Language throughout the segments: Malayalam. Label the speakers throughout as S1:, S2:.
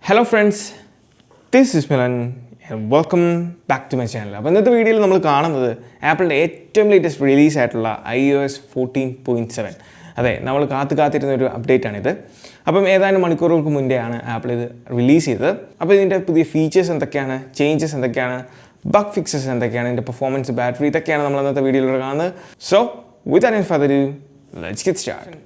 S1: Hello friends, this is Milan and welcome back to my channel. അപ്പോൾ ഇന്നത്തെ വീഡിയോയിൽ നമ്മൾ കാണുന്നത് ആപ്പിളിൻ്റെ ഏറ്റവും ലേറ്റസ്റ്റ് റിലീസ് ആയിട്ടുള്ള iOS 14.7. അതെ, നമ്മൾ കാത്തിരുന്ന ഒരു അപ്ഡേറ്റ് ആണിത്. അപ്പം ഏതാനും മണിക്കൂറുകൾക്ക് മുൻപെയാണ് ആപ്പിൾ ഇത് റിലീസ് ചെയ്തത്. അപ്പോൾ ഇതിൻ്റെ പുതിയ ഫീച്ചേഴ്സ് എന്തൊക്കെയാണ്, ചേഞ്ചസ് എന്തൊക്കെയാണ്, ബഗ് ഫിക്സസ് എന്തൊക്കെയാണ്, ഇതിൻ്റെ പെർഫോമൻസ്, ബാറ്ററി, ഇതൊക്കെയാണ് നമ്മൾ ഇന്നത്തെ വീഡിയോയിലൂടെ കാണുന്നത്. So without any further ado, let's get started.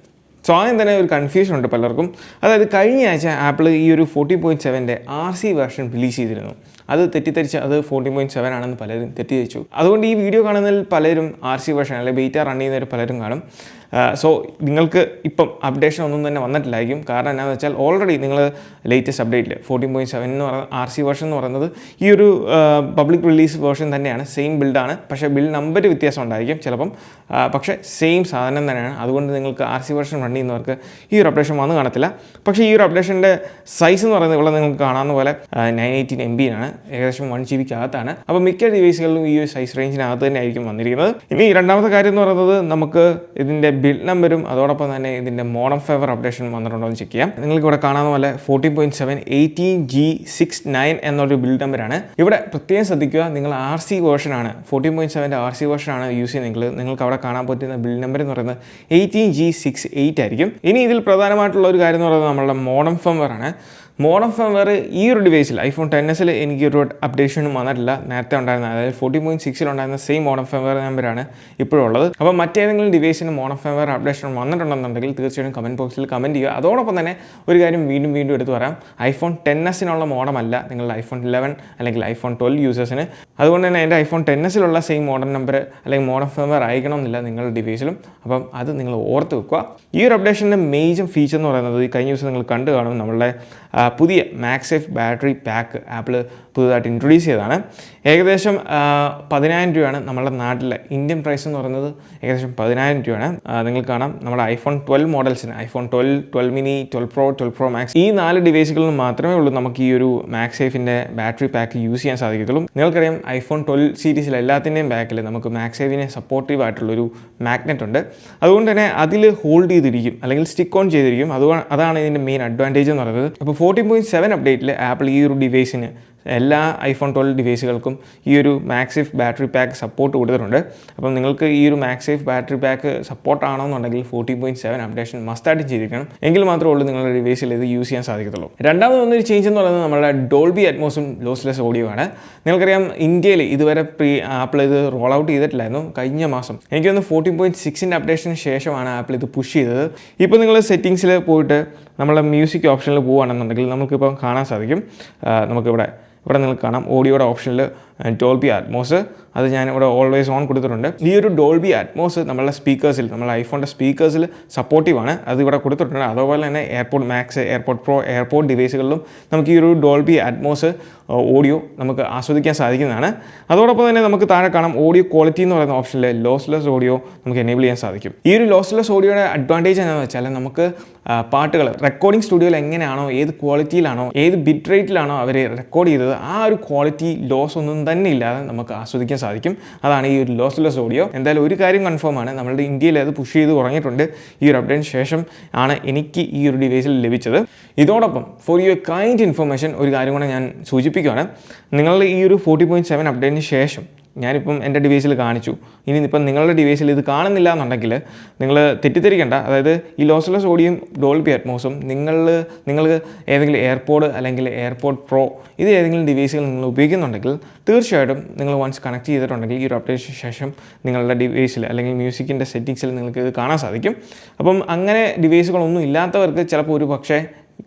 S1: So ആദ്യം തന്നെ ഒരു കൺഫ്യൂഷൻ ഉണ്ട് പലർക്കും. അതായത് കഴിഞ്ഞ ആഴ്ച ആപ്പിൾ ഈ ഒരു 14.7 RC വേർഷൻ റിലീസ് ചെയ്തിരുന്നു. അത് തെറ്റിദ്ധരിച്ച് അത് 14.7 ആണെന്ന് പലരും തെറ്റിദ്ധരിച്ചു. അതുകൊണ്ട് ഈ വീഡിയോ കാണുന്നതിൽ പലരും RC വേർഷൻ അല്ലെങ്കിൽ ബീറ്റ റൺ ചെയ്യുന്നവർ പലരും കാണും. സോ നിങ്ങൾക്ക് ഇപ്പം അപ്ഡേഷൻ ഒന്നും തന്നെ വന്നിട്ടില്ലായിരിക്കും. കാരണം എന്താണെന്ന് വെച്ചാൽ ഓൾറെഡി നിങ്ങൾ ലേറ്റസ്റ്റ് അപ്ഡേറ്റിൽ 14.7 എന്ന് പറയുന്ന RC വേർഷൻ എന്ന് പറയുന്നത് ഈ ഒരു പബ്ലിക് റിലീസ് വേർഷൻ തന്നെയാണ്, സെയിം ബിൽഡാണ്. പക്ഷേ ബിൽഡ് നമ്പർ വ്യത്യാസം ഉണ്ടായിരിക്കും ചിലപ്പം, പക്ഷേ സെയിം സാധനം തന്നെയാണ്. അതുകൊണ്ട് നിങ്ങൾക്ക് RC വേർഷൻ റൺ ചെയ്യുന്നവർക്ക് ഈ ഒരു അപ്ഡേഷൻ വന്ന് കാണത്തില്ല. പക്ഷേ ഈ ഒരു അപ്ഡേഷൻ്റെ സൈസ് എന്ന് പറയുന്നത് ഇവിടെ നിങ്ങൾക്ക് കാണാവുന്ന പോലെ 918 MB ആണ്, ഏകദേശം 1 GB അകത്താണ്. അപ്പോൾ മിക്ക ഡിവൈസുകളിലും ഈ ഒരു സൈസ് റേഞ്ചിനകത്ത് തന്നെ ആയിരിക്കും വന്നിരിക്കുന്നത്. ഇനി രണ്ടാമത്തെ കാര്യം എന്ന് പറയുന്നത് നമുക്ക് ഇതിൻ്റെ ബിൽഡ് നമ്പറും അതോടൊപ്പം തന്നെ ഇതിൻ്റെ മോഡം ഫേവർ അപ്ഡേഷൻ വന്നിട്ടുണ്ടോ എന്ന് ചെക്ക് ചെയ്യാം. നിങ്ങൾക്ക് ഇവിടെ കാണാവുന്ന പോലെ 14.7 18G69 എന്നൊരു ബിൽഡ് നമ്പറാണ്. ഇവിടെ പ്രത്യേകം ശ്രദ്ധിക്കുക, നിങ്ങൾ RC വേർഷനാണ് 14.7 RC വേർഷനാണ് യൂസ് ചെയ്യുന്നതെങ്കിൽ നിങ്ങൾക്ക് അവിടെ കാണാൻ പറ്റുന്ന ബിൽഡ് നമ്പർ എന്ന് പറയുന്നത് 18G68 ആയിരിക്കും. ഇനി ഇതിൽ പ്രധാനമായിട്ടുള്ള ഒരു കാര്യം എന്ന് പറയുന്നത് നമ്മളുടെ മോഡം ഫേംവെയർ ആണ്. മോഡം ഫേംവെയർ ഈ ഒരു ഡിവൈസിൽ iPhone XS എനിക്കൊരു അപ്ഡേഷനും വന്നിട്ടില്ല. നേരത്തെ ഉണ്ടായിരുന്ന, അതായത് 14.6 ഉണ്ടായിരുന്ന സെയിം മോഡം ഫേംവെയർ നമ്പറാണ് ഇപ്പോഴുള്ളത്. അപ്പോൾ മറ്റേതെങ്കിലും ഡിവൈസിന് മോഡം ഫേംവെയർ അപ്ഡേഷൻ വന്നിട്ടുണ്ടെന്നുണ്ടെങ്കിൽ തീർച്ചയായിട്ടും കമൻറ്റ് ബോക്സിൽ കമൻറ്റ് ചെയ്യുക. അതോടൊപ്പം തന്നെ ഒരു കാര്യം വീണ്ടും എടുത്ത് പറയാം, iPhone XS മോഡമല്ല നിങ്ങളുടെ iPhone 11 അല്ലെങ്കിൽ iPhone 12 യൂസേഴ്സിന്. അതുകൊണ്ട് തന്നെ എൻ്റെ iPhone XS same model number അല്ലെങ്കിൽ മോഡം ഫേംവെയർ ആയിരിക്കണമെന്നില്ല നിങ്ങളുടെ ഡിവൈസിലും. അപ്പം അത് നിങ്ങൾ ഓർത്ത് വെക്കുക. ഈ ഒരു അപ്ഡേഷൻ്റെ മേജർ ഫീച്ചർ എന്ന് പറയുന്നത് കഴിഞ്ഞ ദിവസം നിങ്ങൾ കണ്ടു കാണും, നമ്മളുടെ പുതിയ മാക്സേഫ് ബാറ്ററി പാക്ക് ആപ്പിൾ പുതുതായിട്ട് ഇൻട്രൊഡ്യൂസ് ചെയ്തതാണ്. ഏകദേശം 10,000 രൂപയാണ് നമ്മുടെ നാട്ടിലെ ഇന്ത്യൻ പ്രൈസ് എന്ന് പറയുന്നത്. ഏകദേശം 10,000 രൂപയാണ്. നിങ്ങൾക്ക് കാണാം നമ്മുടെ iPhone 12 മോഡൽസിന് iPhone 12, 12 mini, 12 Pro, 12 Pro Max ഈ 4 ഡിവൈസുകളിൽ മാത്രമേ ഉള്ളൂ നമുക്ക് ഈ ഒരു മാക്സേഫിൻ്റെ ബാറ്ററി പാക്ക് യൂസ് ചെയ്യാൻ സാധിക്കത്തുള്ളൂ. നിങ്ങൾക്കറിയാം iPhone 12 സീരീസിൽ എല്ലാത്തിൻ്റെയും ബാക്കിൽ നമുക്ക് മാക്സേഫിന് സപ്പോർട്ടീവ് ആയിട്ടുള്ളൊരു മാഗ്നറ്റ് ഉണ്ട്. അതുകൊണ്ട് തന്നെ അതിൽ ഹോൾഡ് ചെയ്തിരിക്കും അല്ലെങ്കിൽ സ്റ്റിക്ക് ഓൺ ചെയ്തിരിക്കും. അതാണ് ഇതിൻ്റെ മെയിൻ അഡ്വാൻറ്റേജ് എന്ന് പറയുന്നത്. അപ്പോൾ 14.7 അപ്ഡേറ്റിൽ ആപ്പിൾ ഈ ഒരു ഡിവൈസിന് എല്ലാ iPhone 12 ഡിവൈസുകൾക്കും ഈ ഒരു മാക്സേഫ് ബാറ്ററി പാക്ക് സപ്പോർട്ട് കൊടുത്തിട്ടുണ്ട്. അപ്പം നിങ്ങൾക്ക് ഈ ഒരു മാക്സേഫ് ബാറ്ററി പാക്ക് സപ്പോർട്ട് ആണെന്നുണ്ടെങ്കിൽ 14.7 അപ്ഡേഷൻ മസ്റ്റായിട്ട് ചെയ്തിരിക്കണം. എങ്കിൽ മാത്രമേ ഉള്ളൂ നിങ്ങളുടെ ഡിവൈസിൽ ഇത് യൂസ് ചെയ്യാൻ സാധിക്കത്തുള്ളൂ. രണ്ടാമത് വന്നൊരു ചേഞ്ച് എന്ന് പറയുന്നത് നമ്മുടെ ഡോൾബി അറ്റ്മോസും ലോസ്ലെസ് ഓഡിയോ ആണ്. നിങ്ങൾക്കറിയാം ഇന്ത്യയിൽ ഇതുവരെ ആപ്പിൾ ഇത് റോൾ ഔട്ട് ചെയ്തിട്ടില്ലായിരുന്നു. കഴിഞ്ഞ മാസം എനിക്ക് തോന്നുന്നു 14.6 അപ്ഡേഷന് ശേഷമാണ് ആപ്പിൾ ഇത് പുഷ് ചെയ്തത്. ഇപ്പോൾ നിങ്ങൾ സെറ്റിങ്സിൽ പോയിട്ട് നമ്മളെ മ്യൂസിക് ഓപ്ഷനിൽ പോവുകയാണെന്നുണ്ടെങ്കിൽ നമുക്കിപ്പോൾ കാണാൻ സാധിക്കും, ഇവിടെ നിങ്ങൾക്ക് കാണാം ഓഡിയോയുടെ ഓപ്ഷനിൽ ഡോൾബി അറ്റ്മോസ്, അത് ഞാൻ ഇവിടെ ഓൾവേസ് ഓൺ കൊടുത്തിട്ടുണ്ട്. ഈ ഒരു ഡോൾബി അറ്റ്മോസ് നമ്മളെ സ്പീക്കേഴ്സിൽ, നമ്മളെ ഐഫോണിൻ്റെ സ്പീക്കേഴ്സിൽ സപ്പോർട്ടീവാണ്, അത് ഇവിടെ കൊടുത്തിട്ടുണ്ട്. അതുപോലെ തന്നെ AirPods Max, AirPods Pro, AirPods ഡിവൈസുകളിലും നമുക്ക് ഈ ഒരു ഡോൾബി അറ്റ്മോസ് ഓഡിയോ നമുക്ക് ആസ്വദിക്കാൻ സാധിക്കുന്നതാണ്. അതോടൊപ്പം തന്നെ നമുക്ക് താഴെ കാണാം ഓഡിയോ ക്വാളിറ്റി എന്ന് പറയുന്ന ഓപ്ഷനിൽ ലോസ്ലെസ് ഓഡിയോ നമുക്ക് എനേബിൾ ചെയ്യാൻ സാധിക്കും. ഈ ഒരു ലോസ്ലെസ് ഓഡിയോയുടെ അഡ്വാൻറ്റേജ് എന്താണെന്ന് വെച്ചാൽ നമുക്ക് പാട്ടുകൾ റെക്കോർഡിംഗ് സ്റ്റുഡിയോയിൽ എങ്ങനെയാണോ, ഏത് ക്വാളിറ്റിയിലാണോ, ഏത് ബിറ്റ് റേറ്റിലാണോ അവർ റെക്കോർഡ് ചെയ്തത്, ആ ഒരു ക്വാളിറ്റി ലോസ് ഒന്നും തന്നെ ഇല്ലാതെ നമുക്ക് ആസ്വദിക്കാൻ സാധിക്കും. അതാണ് ഈ ഒരു ലോസ്ലെസ് ഓഡിയോ. എന്തായാലും ഒരു കാര്യം കൺഫേം ആണ്, നമ്മളുടെ ഇന്ത്യയിൽ അത് പുഷ് ചെയ്ത് തുടങ്ങിയിട്ടുണ്ട്. ഈ ഒരു അപ്ഡേറ്റിന് ശേഷം ആണ് എനിക്ക് ഈ ഒരു ഡിവൈസിൽ ലഭിച്ചത്. ഇതോടൊപ്പം ഫോർ യുവർ കൈൻഡ് ഇൻഫർമേഷൻ ഒരു കാര്യം കൂടെ ഞാൻ സൂചിപ്പിക്കുകയാണ്. നിങ്ങൾ ഈ ഒരു 14.7 അപ്ഡേറ്റിന് ശേഷം ഞാനിപ്പം എൻ്റെ ഡിവൈസിൽ കാണിച്ചു. ഇനി ഇപ്പം നിങ്ങളുടെ ഡിവൈസിൽ ഇത് കാണുന്നില്ല എന്നുണ്ടെങ്കിൽ നിങ്ങൾ തെറ്റിദ്ധരിക്കേണ്ട. അതായത് ഈ ലോസ്ലെസ് ഓഡിയോയും ഡോൾബി അറ്റ്മോസും നിങ്ങൾക്ക് ഏതെങ്കിലും എയർപോഡ് അല്ലെങ്കിൽ എയർപോഡ് പ്രോ ഇത് ഏതെങ്കിലും ഡിവൈസുകൾ നിങ്ങൾ ഉപയോഗിക്കുന്നുണ്ടെങ്കിൽ തീർച്ചയായിട്ടും നിങ്ങൾ വൺസ് കണക്ട് ചെയ്തിട്ടുണ്ടെങ്കിൽ ഈ ഒരു അപ്ഡേറ്റിന് ശേഷം നിങ്ങളുടെ ഡിവൈസിൽ അല്ലെങ്കിൽ മ്യൂസിക്കിൻ്റെ സെറ്റിങ്സിൽ നിങ്ങൾക്ക് ഇത് കാണാൻ സാധിക്കും. അപ്പം അങ്ങനെ ഡിവൈസുകളൊന്നും ഇല്ലാത്തവർക്ക് ചിലപ്പോൾ ഒരു പക്ഷേ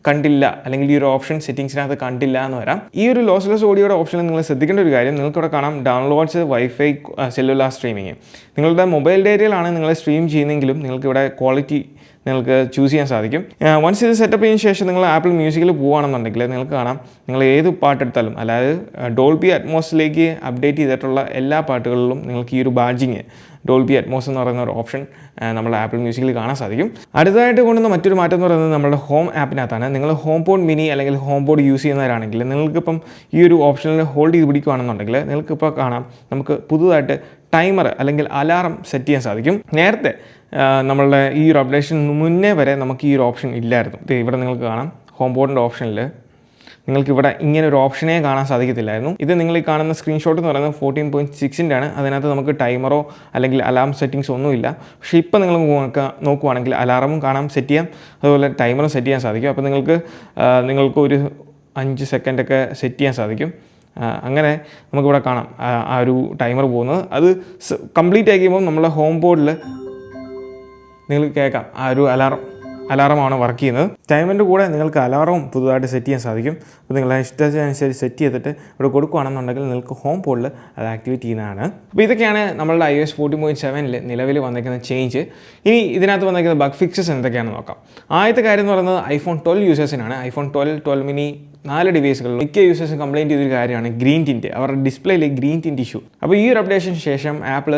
S1: കണ്ടില്ല, അല്ലെങ്കിൽ ഈ ഒരു ഓപ്ഷൻ സെറ്റിങ്സിനകത്ത് കണ്ടില്ല എന്ന് വരാം. ഈ ഒരു ലോസ്ലെസ് ഓഡിയോയുടെ ഓപ്ഷനിൽ നിങ്ങൾ ശ്രദ്ധിക്കേണ്ട ഒരു കാര്യം, നിങ്ങൾക്കിവിടെ കാണാം ഡൗൺലോഡ്സ്, വൈഫൈ, സെല്ലുലാർ സ്ട്രീമിങ്. നിങ്ങളുടെ മൊബൈൽ ഡേറ്റയിലാണ് നിങ്ങൾ സ്ട്രീം ചെയ്യുന്നതെങ്കിലും നിങ്ങൾക്കിവിടെ ക്വാളിറ്റി നിങ്ങൾക്ക് ചൂസ് ചെയ്യാൻ സാധിക്കും. വൺസ് ഇത് സെറ്റപ്പ് ചെയ്തതിന് ശേഷം നിങ്ങൾ ആപ്പിൾ മ്യൂസിക്കിൽ പോവുകയാണെന്നുണ്ടെങ്കിൽ നിങ്ങൾക്ക് കാണാം, നിങ്ങൾ ഏത് പാട്ടെടുത്താലും, അതായത് ഡോൾബി അറ്റ്മോസിലേക്ക് അപ്ഡേറ്റ് ചെയ്തിട്ടുള്ള എല്ലാ പാട്ടുകളിലും നിങ്ങൾക്ക് ഈ ഒരു ബാഡ്ജിങ് ഡോൾബി അറ്റ്മോസ് എന്ന് പറയുന്ന ഒരു ഓപ്ഷൻ നമ്മുടെ ആപ്പിൾ മ്യൂസിക്കിൽ കാണാൻ സാധിക്കും. അടുത്തതായിട്ട് കൊണ്ടുവന്ന മറ്റൊരു മാറ്റം എന്ന് പറയുന്നത് നമ്മുടെ ഹോം ആപ്പിനകത്താണ്. നിങ്ങൾ ഹോം പോഡ് മിനി അല്ലെങ്കിൽ ഹോം പോഡ് യൂസ് ചെയ്യുന്നവരാണെങ്കിൽ നിങ്ങൾക്കിപ്പം ഈ ഒരു ഓപ്ഷനിൽ ഹോൾഡ് ചെയ്ത് പിടിക്കുകയാണെന്നുണ്ടെങ്കിൽ നിങ്ങൾക്കിപ്പോൾ കാണാം നമുക്ക് പുതുതായിട്ട് ടൈമർ അല്ലെങ്കിൽ അലാറം സെറ്റ് ചെയ്യാൻ സാധിക്കും. നേരത്തെ നമ്മളുടെ ഈ ഒരു അപ്ഡേഷൻ മുന്നേ വരെ നമുക്ക് ഈ ഒരു ഓപ്ഷൻ ഇല്ലായിരുന്നു. ഇവിടെ നിങ്ങൾക്ക് കാണാം ഹോം ബോർഡിൻ്റെ ഓപ്ഷനിൽ നിങ്ങൾക്ക് ഇവിടെ ഇങ്ങനെ ഒരു ഓപ്ഷനേ കാണാൻ സാധിക്കത്തില്ലായിരുന്നു. ഇത് നിങ്ങൾ ഈ കാണുന്ന സ്ക്രീൻഷോട്ട് എന്ന് പറയുന്നത് 14.6 ആണ്. അതിനകത്ത് നമുക്ക് ടൈമറോ അല്ലെങ്കിൽ അലാം സെറ്റിങ്സ് ഒന്നുമില്ല. പക്ഷേ ഇപ്പോൾ നിങ്ങൾ നോക്കുവാണെങ്കിൽ അലാറമും കാണാം, സെറ്റ് ചെയ്യാം, അതുപോലെ ടൈമറും സെറ്റ് ചെയ്യാൻ സാധിക്കും. അപ്പോൾ നിങ്ങൾക്ക് ഒരു 5 സെക്കൻഡൊക്കെ സെറ്റ് ചെയ്യാൻ സാധിക്കും. അങ്ങനെ നമുക്കിവിടെ കാണാം ആ ഒരു ടൈമർ പോകുന്നത്. അത് കംപ്ലീറ്റ് ആയി കഴിയുമ്പോൾ നമ്മളെ ഹോം ബോർഡിൽ നിങ്ങൾക്ക് കേൾക്കാം ആ ഒരു അലാറമാണ് വർക്ക് ചെയ്യുന്നത്. ടൈമിൻ്റെ കൂടെ നിങ്ങൾക്ക് അലാറവും പുതുതായിട്ട് സെറ്റ് ചെയ്യാൻ സാധിക്കും. അപ്പോൾ നിങ്ങളുടെ ഇഷ്ടത്തിനനുസരിച്ച് സെറ്റ് ചെയ്തിട്ട് ഇവിടെ കൊടുക്കുകയാണെന്നുണ്ടെങ്കിൽ നിങ്ങൾക്ക് ഹോം ബോർഡിൽ അത് ആക്ടിവേറ്റ് ചെയ്യുന്നതാണ്. അപ്പോൾ ഇതൊക്കെയാണ് നമ്മളുടെ iOS 14.7 നിലവിൽ വന്നിരിക്കുന്ന ചേഞ്ച്. ഇനി ഇതിനകത്ത് വന്നിരിക്കുന്ന ബഗ് ഫിക്സസ് എന്തൊക്കെയാണെന്ന് നോക്കാം. ആദ്യത്തെ കാര്യം എന്ന് പറയുന്നത് iPhone 12 യൂസേഴ്സിനാണ്. iPhone 12, 12 mini 4 ഡിവൈസുകളിൽ മിക്ക യൂസേഴ്സും കംപ്ലയിൻറ്റ് ചെയ്തൊരു കാര്യമാണ് ഗ്രീൻ ടിൻറ്റ്, അവരുടെ ഡിസ്പ്ലേയിൽ ഗ്രീൻ ടിൻറ്റ് ഇഷ്യൂ. അപ്പോൾ ഈ ഒരു അപ്ഡേഷന് ശേഷം ആപ്പിൾ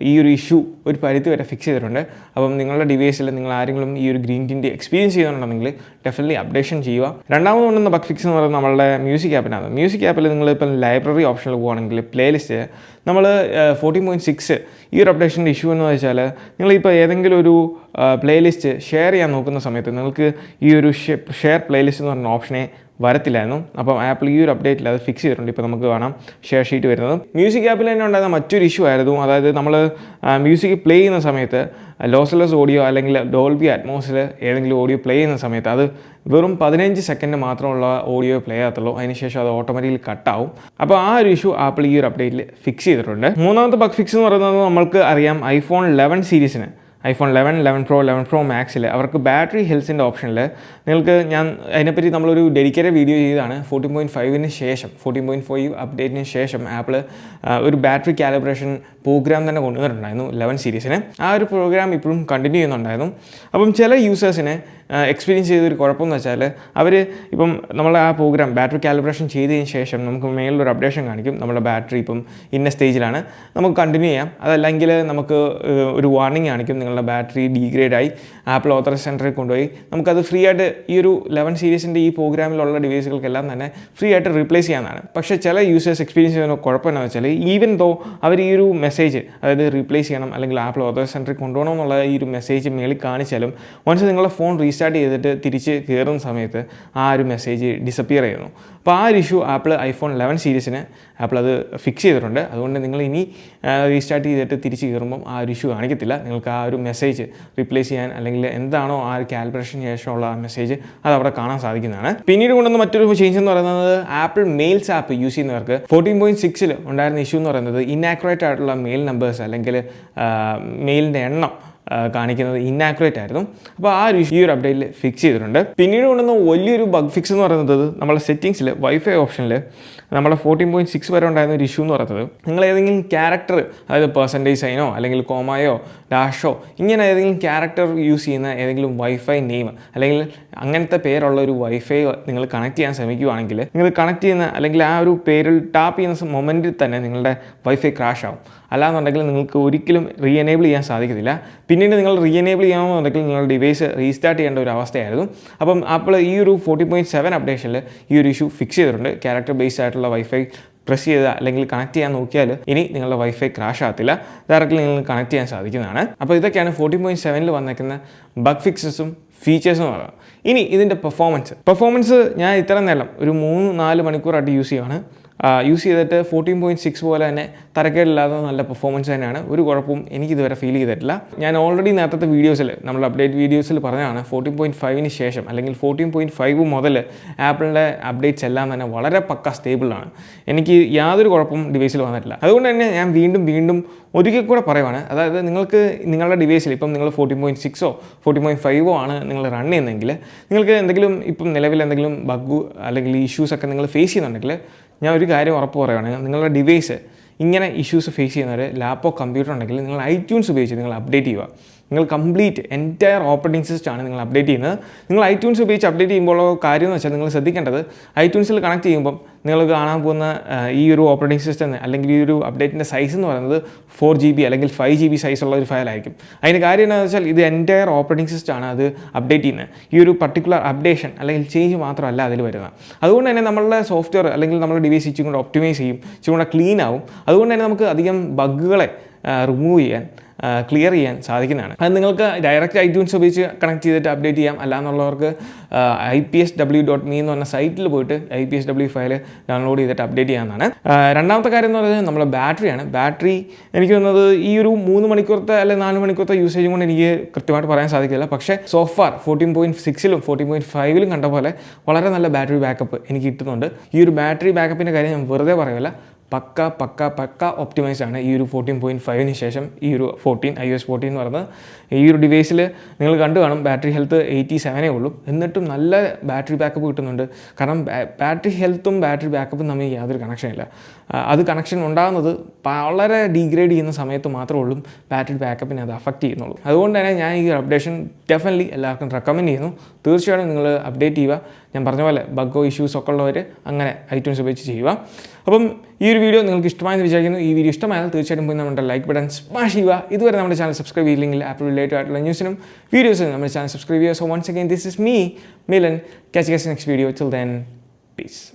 S1: ഈ ഒരു ഇഷ്യൂ ഒരു പരിധി വരെ ഫിക്സ് ചെയ്തിട്ടുണ്ട്. അപ്പം നിങ്ങളുടെ ഡിവൈസിൽ നിങ്ങൾ ആരെങ്കിലും ഈ ഒരു ഗ്രീൻ ടിൻറ്റ് എക്സ്പീരിയൻസ് ചെയ്യുന്നുണ്ടെങ്കിൽ ഡെഫിനറ്റ്ലി അപ്ഡേഷൻ ചെയ്യുക. രണ്ടാമത് കൊണ്ടുവന്ന ബഗ് ഫിക്സ് എന്ന് പറയുന്നത് നമ്മളുടെ മ്യൂസിക് ആപ്പിനാണ്. മ്യൂസിക് ആപ്പിൽ നിങ്ങളിപ്പം ലൈബ്രറി ഓപ്ഷനിൽ പോകുകയാണെങ്കിൽ പ്ലേലിസ്റ്റ് നമ്മൾ 14.6 ഈ ഒരു അപ്ഡേഷൻ്റെ ഇഷ്യൂ എന്ന് വെച്ചാൽ നിങ്ങളിപ്പോൾ ഏതെങ്കിലും ഒരു പ്ലേലിസ്റ്റ് ഷെയർ ചെയ്യാൻ നോക്കുന്ന സമയത്ത് നിങ്ങൾക്ക് ഈ ഒരു ഷെയർ പ്ലേലിസ്റ്റ് എന്ന് പറഞ്ഞ ഓപ്ഷനെ വരത്തില്ലായിരുന്നു. അപ്പം ആപ്പിൾ ഈ ഒരു അപ്ഡേറ്റിൽ അത് ഫിക്സ് ചെയ്തിട്ടുണ്ട്. ഇപ്പോൾ നമുക്ക് കാണാം ഷെയർ ഷീറ്റ് വരുന്നത്. മ്യൂസിക് ആപ്പിൽ തന്നെ ഉണ്ടായിരുന്ന മറ്റൊരു ഇഷ്യൂ ആയിരുന്നു. അതായത് നമ്മൾ മ്യൂസിക് പ്ലേ ചെയ്യുന്ന സമയത്ത് ലോസ്ലെസ് ഓഡിയോ അല്ലെങ്കിൽ ഡോൾബി അറ്റ്മോസിൽ ഏതെങ്കിലും ഓഡിയോ പ്ലേ ചെയ്യുന്ന സമയത്ത് അത് വെറും 15 സെക്കൻഡ് മാത്രമുള്ള ഓഡിയോ പ്ലേ ആകത്തുള്ളൂ. അതിനുശേഷം അത് ഓട്ടോമാറ്റിക്കലി കട്ടാവും. അപ്പോൾ ആ ഒരു ഇഷ്യൂ ആപ്പിൾ ഈ ഒരു അപ്ഡേറ്റിൽ ഫിക്സ് ചെയ്തിട്ടുണ്ട്. മൂന്നാമത്തെ ബഗ് ഫിക്സ് എന്ന് പറയുന്നത് നമ്മൾക്ക് അറിയാം iPhone 11 സീരീസിന് iPhone 11, 11 Pro, 11 Pro Maxൽ അവർക്ക് ബാറ്ററി ഹെൽത്തിൻ്റെ ഓപ്ഷനിൽ നിങ്ങൾക്ക് അതിനെപ്പറ്റി നമ്മളൊരു ഡെഡിക്കേറ്റഡ് വീഡിയോ ചെയ്തതാണ്. 14.5 ശേഷം 14.5 അപ്ഡേറ്റിന് ശേഷം ആപ്പിൾ ഒരു ബാറ്ററി കാലിബ്രേഷൻ പ്രോഗ്രാം തന്നെ കൊണ്ടുവന്നിട്ടുണ്ടായിരുന്നു 11 സീരീസിന്. ആ ഒരു പ്രോഗ്രാം ഇപ്പോഴും കണ്ടിന്യൂ ചെയ്യുന്നുണ്ടായിരുന്നു. അപ്പം ചില യൂസേഴ്സിന് എക്സ്പീരിയൻസ് ചെയ്തൊരു കുഴപ്പമെന്ന് വെച്ചാൽ അവർ ഇപ്പം നമ്മളെ ആ പ്രോഗ്രാം ബാറ്ററി കാലിബ്രേഷൻ ചെയ്തതിന് ശേഷം നമുക്ക് മേളിലൊരു അപ്ഡേഷൻ കാണിക്കും, നമ്മുടെ ബാറ്ററി ഇപ്പം ഇന്ന സ്റ്റേജിലാണ്, നമുക്ക് കണ്ടിന്യൂ ചെയ്യാം. അതല്ലെങ്കിൽ നമുക്ക് ഒരു വാർണിംഗ് കാണിക്കും, നിങ്ങളുടെ ബാറ്ററി ഡീഗ്രേഡായി, ആപ്പിൾ ഓതറൈസ് സെൻറ്ററിൽ കൊണ്ടുപോയി നമുക്കത് ഫ്രീ ആയിട്ട് ഈ ഒരു 11 സീരീസിൻ്റെ ഈ പ്രോഗ്രാമിലുള്ള ഡിവൈസുകൾക്കെല്ലാം തന്നെ ഫ്രീ ആയിട്ട് റീപ്ലേസ് ചെയ്യാനാണ്. പക്ഷേ ചില യൂസേഴ്സ് എക്സ്പീരിയൻസ് ചെയ്യുന്ന കുഴപ്പമെന്ന് വെച്ചാൽ ഈവൻ ദോ അവർ ഈ ഒരു മെസ്സേജ്, അതായത് റീപ്ലേസ് ചെയ്യണം അല്ലെങ്കിൽ ആപ്പിൾ ഓതറൈസ് സെൻറ്ററിൽ കൊണ്ടുപോകണം എന്നുള്ള ഈ ഒരു മെസ്സേജ് മേളിൽ കാണിച്ചാലും വൺസ് നിങ്ങളുടെ ഫോൺ റീസ്റ്റാർട്ട് ചെയ്തിട്ട് തിരിച്ച് കയറുന്ന സമയത്ത് ആ ഒരു മെസ്സേജ് ഡിസപ്പിയർ ചെയ്യുന്നു. അപ്പോൾ ആ ഒരു ഇഷ്യൂ ആപ്പിൾ iPhone 11 സീരീസിന് ആപ്പിൾ അത് ഫിക്സ് ചെയ്തിട്ടുണ്ട്. അതുകൊണ്ട് നിങ്ങൾ ഇനി റീസ്റ്റാർട്ട് ചെയ്തിട്ട് തിരിച്ച് കയറുമ്പം ആ ഒരു ഇഷ്യൂ കാണിക്കത്തില്ല. നിങ്ങൾക്ക് ആ ഒരു മെസ്സേജ് റീപ്ലേസ് ചെയ്യാൻ അല്ലെങ്കിൽ എന്താണോ ആ ഒരു കാലിബ്രേഷന് ശേഷമുള്ള ആ മെസ്സേജ് അത് അവിടെ കാണാൻ സാധിക്കുന്നതാണ്. പിന്നീട് കൊണ്ടുവന്ന മറ്റൊരു ചേഞ്ച് എന്ന് പറയുന്നത് ആപ്പിൾ മെയിൽസ് ആപ്പ് യൂസ് ചെയ്യുന്നവർക്ക് 14.6 ഉണ്ടായിരുന്ന ഇഷ്യൂ എന്ന് പറയുന്നത് ഇന്നാക്യുറേറ്റ് ആയിട്ടുള്ള മെയിൽ നമ്പേഴ്സ് അല്ലെങ്കിൽ മെയിലിൻ്റെ എണ്ണം കാണിക്കുന്നത് ഇന്നാക്യുറേറ്റ് ആയിരുന്നു. അപ്പോൾ ആ ഒരു ഈ ഒരു അപ്ഡേറ്റിൽ ഫിക്സ് ചെയ്തിട്ടുണ്ട്. പിന്നീട് കൊണ്ടുവന്ന വലിയൊരു ബഗ് ഫിക്സ് എന്ന് പറയുന്നത് നമ്മളെ സെറ്റിങ്സിൽ വൈഫൈ ഓപ്ഷനിൽ നമ്മളെ 14.6 വരെ ഉണ്ടായിരുന്ന ഒരു ഇഷ്യൂ എന്ന് പറയുന്നത് നിങ്ങൾ ഏതെങ്കിലും ക്യാരക്ടർ, അതായത് പെർസെൻറ്റേജ് സൈനോ അല്ലെങ്കിൽ കോമയോ ഡാഷോ ഇങ്ങനെ ഏതെങ്കിലും ക്യാരക്ടർ യൂസ് ചെയ്യുന്ന ഏതെങ്കിലും വൈഫൈ നെയിം അല്ലെങ്കിൽ അങ്ങനത്തെ പേരുള്ള ഒരു വൈഫൈ നിങ്ങൾ കണക്ട് ചെയ്യാൻ ശ്രമിക്കുകയാണെങ്കിൽ നിങ്ങൾ കണക്ട് ചെയ്യുന്ന അല്ലെങ്കിൽ ആ ഒരു പേരിൽ ടാപ്പ് ചെയ്യുന്ന മൊമെൻറ്റിൽ തന്നെ നിങ്ങളുടെ വൈഫൈ ക്രാഷ് ആവും. അല്ലാന്നുണ്ടെങ്കിൽ നിങ്ങൾക്ക് ഒരിക്കലും റീ എനേബിൾ ചെയ്യാൻ സാധിക്കത്തില്ല. പിന്നീട് നിങ്ങൾ റീ എനേബിൾ ചെയ്യണമെന്നുണ്ടെങ്കിൽ നിങ്ങളുടെ ഡിവൈസ് റീസ്റ്റാർട്ട് ചെയ്യേണ്ട ഒരു അവസ്ഥയായിരുന്നു. അപ്പം ആപ്പിൾ ഈ ഒരു 14.7 അപ്ഡേഷനിൽ ഈ ഒരു ഇഷ്യൂ ഫിക്സ് ചെയ്തിട്ടുണ്ട്. ക്യാരക്ടർ ബേസ്ഡ് ആയിട്ടുള്ള വൈഫൈ പ്രസ് ചെയ്ത് അല്ലെങ്കിൽ കണക്ട് ചെയ്യാൻ നോക്കിയാൽ ഇനി നിങ്ങളുടെ വൈഫൈ ക്രാഷ് ആകത്തില്ല, ഡയറക്റ്റ്ലി നിങ്ങൾ കണക്ട് ചെയ്യാൻ സാധിക്കുന്നതാണ്. അപ്പോൾ ഇതൊക്കെയാണ് 14.7 വന്നേക്കുന്ന ബഗ് ഫിക്സസും ഫീച്ചേഴ്സും പറയുന്നത്. ഇനി ഇതിൻ്റെ പെർഫോമൻസ് ഞാൻ ഇത്ര നേരം ഒരു 3-4 മണിക്കൂറായിട്ട് യൂസ് ചെയ്യുകയാണ്. യൂസ് ചെയ്തിട്ട് 14.6 പോലെ തന്നെ തരക്കേടില്ലാതെ നല്ല പെർഫോമൻസ് തന്നെയാണ്. ഒരു കുഴപ്പവും എനിക്കിതുവരെ ഫീൽ ചെയ്തിട്ടില്ല. ഞാൻ ഓൾറെഡി നേരത്തെ വീഡിയോസിൽ നമ്മൾ അപ്ഡേറ്റ് വീഡിയോസിൽ പറഞ്ഞതാണ് 14.5 ശേഷം അല്ലെങ്കിൽ 14.5 മുതൽ ആപ്പിളിൻ്റെ അപ്ഡേറ്റ്സ് എല്ലാം തന്നെ വളരെ പക്ക സ്റ്റേബിളാണ്. എനിക്ക് യാതൊരു കുഴപ്പവും ഡിവൈസിൽ വന്നിട്ടില്ല. അതുകൊണ്ട് തന്നെ ഞാൻ വീണ്ടും ഒരിക്കൽ കൂടെ പറയുവാണ്, അതായത് നിങ്ങൾക്ക് നിങ്ങളുടെ ഡിവൈസിൽ ഇപ്പം നിങ്ങൾ 14.6 14.5 ആണ് നിങ്ങൾ റൺ ചെയ്യുന്നതെങ്കിൽ നിങ്ങൾക്ക് എന്തെങ്കിലും ഇപ്പം നിലവിൽ എന്തെങ്കിലും ബഗ് അല്ലെങ്കിൽ ഇഷ്യൂസൊക്കെ നിങ്ങൾ ഫേസ് ചെയ്യുന്നുണ്ടെങ്കിൽ ഞാൻ ഒരു കാര്യം ഉറപ്പ് പറയുകയാണെങ്കിൽ നിങ്ങളുടെ ഡിവൈസ് ഇങ്ങനെ ഇഷ്യൂസ് ഫേസ് ചെയ്യുന്നവർ ലാപ്ടോപ്പ് കമ്പ്യൂട്ടർ ഉണ്ടെങ്കിൽ നിങ്ങൾ iTunes ഉപയോഗിച്ച് നിങ്ങൾ അപ്ഡേറ്റ് ചെയ്യുക. നിങ്ങൾ കംപ്ലീറ്റ് എൻറ്റയർ ഓപ്പറേറ്റിംഗ് സിസ്റ്റമാണ് നിങ്ങൾ അപ്ഡേറ്റ് ചെയ്യുന്നത്. നിങ്ങൾ iTunes ഉപയോഗിച്ച് അപ്ഡേറ്റ് ചെയ്യുമ്പോൾ കാര്യം എന്ന് വെച്ചാൽ നിങ്ങൾ ശ്രദ്ധിക്കേണ്ടത് iTunes കണക്ട് ചെയ്യുമ്പം നിങ്ങൾ കാണാൻ പോകുന്ന ഈ ഒരു ഓപ്പറേറ്റിംഗ് സിസ്റ്റം അല്ലെങ്കിൽ ഈ ഒരു അപ്ഡേറ്റിൻ്റെ സൈസ് എന്ന് പറയുന്നത് 4GB അല്ലെങ്കിൽ 5GB സൈസുള്ള ഒരു ഫയലായിരിക്കും. അതിന് കാര്യം എന്താണെന്ന് വെച്ചാൽ ഇത് എൻറ്റയർ ഓപ്പറേറ്റിംഗ് സിസ്റ്റമാണ് അത് അപ്ഡേറ്റ് ചെയ്യുന്നത്. ഈ ഒരു പർട്ടിക്കുലർ അപ്ഡേഷൻ അല്ലെങ്കിൽ ചേഞ്ച് മാത്രമല്ല അതിൽ വരുന്നത്. അതുകൊണ്ട് തന്നെ നമ്മളുടെ സോഫ്റ്റ്വെയർ അല്ലെങ്കിൽ നമ്മുടെ ഡിവൈസ് ഇച്ചിരി കൂടെ ഒപ്റ്റിമൈസ് ചെയ്യും, ഇച്ചിരി കൂടെ ക്ലീൻ ആവും. അതുകൊണ്ട് തന്നെ നമുക്ക് അധികം ബഗ്ഗുകളെ റിമൂവ് ചെയ്യാൻ ക്ലിയർ ചെയ്യാൻ സാധിക്കുന്നതാണ്. അത് നിങ്ങൾക്ക് ഡയറക്റ്റ് iTunes ഉപയോഗിച്ച് കണക്ട് ചെയ്തിട്ട് അപ്ഡേറ്റ് ചെയ്യാം. അല്ലാന്നുള്ളവർക്ക് ipsw.me എന്ന് പറഞ്ഞ സൈറ്റിൽ പോയിട്ട് IPSW ഫയൽ ഡൗൺലോഡ് ചെയ്തിട്ട് അപ്ഡേറ്റ് ചെയ്യാവുന്നതാണ്. രണ്ടാമത്തെ കാര്യം എന്ന് പറയുന്നത് നമ്മുടെ ബാറ്ററിയാണ്. ബാറ്ററി എനിക്ക് തോന്നുന്നത് ഈ ഒരു 3 മണിക്കൂറത്തെ അല്ലെങ്കിൽ 4 മണിക്കൂറത്തെ യൂസേജും കൊണ്ട് എനിക്ക് കൃത്യമായിട്ട് പറയാൻ സാധിക്കില്ല. പക്ഷേ സോഫാർ 14.6-ലും 14.5-ലും കണ്ട പോലെ വളരെ നല്ല ബാറ്ററി ബാക്കപ്പ് എനിക്ക് കിട്ടുന്നുണ്ട്. ഈ ഒരു ബാറ്ററി ബാക്കപ്പിൻ്റെ കാര്യം ഞാൻ വെറുതെ പറയുമല്ല, പക്ക ഒപ്റ്റിമൈസ്ഡ് ആണ് ഈ ഒരു 14.5-ന് ശേഷം ഈ ഒരു iOS 14 എന്ന് പറയുന്നത്. ഈ ഒരു ഡിവൈസിൽ നിങ്ങൾ കണ്ടു കാണും ബാറ്ററി ഹെൽത്ത് 87 ഉള്ളൂ. എന്നിട്ടും നല്ല ബാറ്ററി ബാക്കപ്പ് കിട്ടുന്നുണ്ട്. കാരണം ബാറ്ററി ഹെൽത്തും ബാറ്ററി ബാക്കപ്പും തമ്മിൽ യാതൊരു കണക്ഷൻ ഇല്ല. അത് കണക്ഷൻ ഉണ്ടാകുന്നത് വളരെ ഡീഗ്രേഡ് ചെയ്യുന്ന സമയത്ത് മാത്രമേ ഉള്ളൂ ബാറ്ററി ബാക്കപ്പിനെ അത് അഫക്റ്റ് ചെയ്യുന്നുള്ളൂ. അതുകൊണ്ട് തന്നെ ഞാൻ ഈ അപ്ഡേഷൻ ഡെഫിനറ്റ്ലി എല്ലാവർക്കും റെക്കമെൻഡ് ചെയ്യുന്നു. തീർച്ചയായിട്ടും നിങ്ങൾ അപ്ഡേറ്റ് ചെയ്യുക. ഞാൻ പറഞ്ഞ പോലെ ബഗ്ഗോ ഇഷ്യൂസൊക്കെ ഉള്ളവർ അങ്ങനെ iTunes ഉപയോഗിച്ച് ചെയ്യുക. അപ്പം ഈ ഒരു വീഡിയോ നിങ്ങൾക്ക് ഇഷ്ടമായെന്ന് വിചാരിക്കുന്നു. ഈ വീഡിയോ ഇഷ്ടമായാൽ തീർച്ചയായിട്ടും പോയി നമ്മുടെ ലൈക്ക് ബട്ടൺ സ്മാഷ് ചെയ്യുക. ഇതുവരെ നമ്മുടെ ചാനൽ സബ്സ്ക്രൈബ് ചെയ്യില്ലെങ്കിൽ ആപ്പിൾ റിലേറ്റഡ് ആയിട്ടുള്ള ന്യൂസിനും വീഡിയോസിനും നമ്മുടെ ചാനൽ സബ്സ്ക്രൈബ് ചെയ്യുക. So once again this is me Milan. Catch you guys in the next video. Till then, peace.